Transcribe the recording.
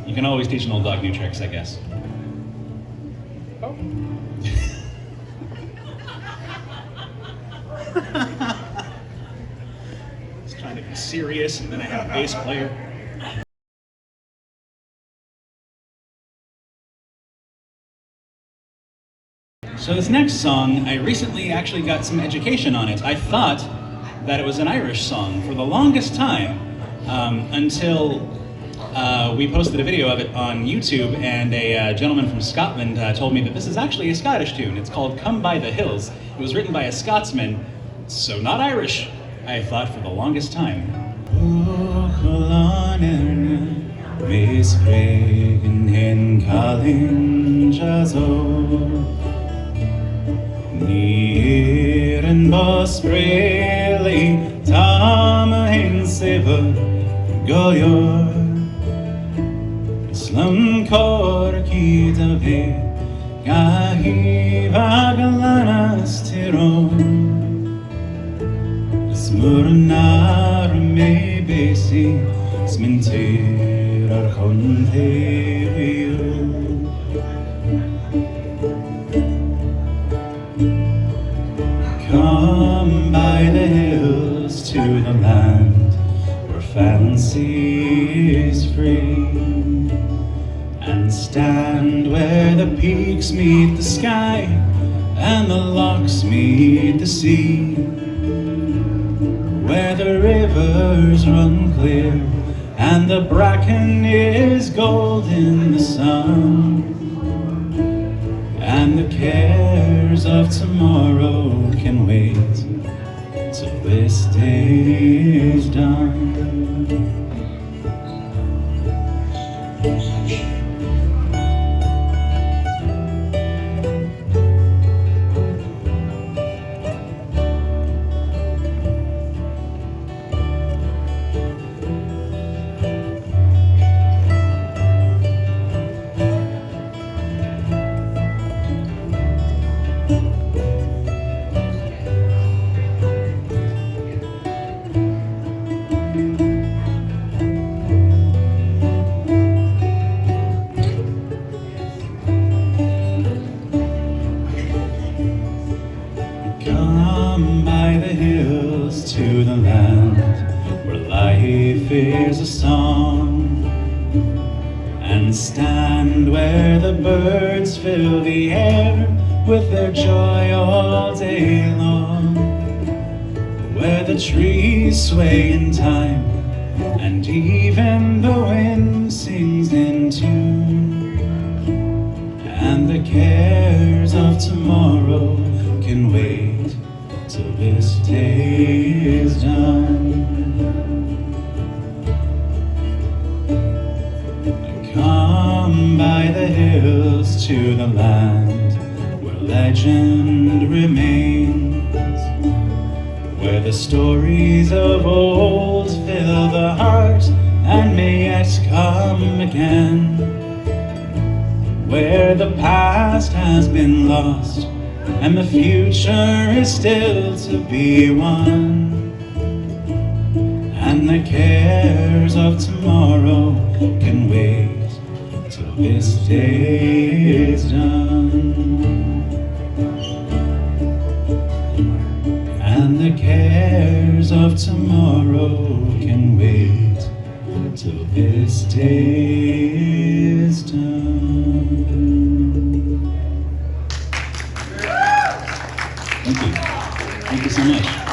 You can always teach an old dog new tricks, I guess. Oh. It's trying to be serious, and then I have a bass player. So this next song, I recently actually got some education on it. I thought that it was an Irish song for the longest time, until we posted a video of it on YouTube, and a gentleman from Scotland told me that this is actually a Scottish tune. It's called Come By the Hills. It was written by a Scotsman, so not Irish, I thought for the longest time. Near and Bosprelly, Tama in Sever, Goyor, Slum Corki Dave, Gahi Vagalanas Tiron, Smurnar me basi, Smintir Archonterio. Come by the hills to the land where fancy is free, and stand where the peaks meet the sky and the lochs meet the sea, where the rivers run clear and the bracken is gold in the sun, and the cares of tomorrow can wait till this day is done. Come by the hills to the land where life is a song, and stand where the birds fill the air with their joy all day long, where the trees sway in time and even the wind sings in tune, and the cares of tomorrow can wait till this day is done. Come by the hills to the land where legend remains, where the stories of old fill the heart and may yet come again, where the past has been lost and the future is still to be won, and the cares of tomorrow can wait till this day is done, and the cares of tomorrow can wait till this day is done. Thank you. Thank you so much.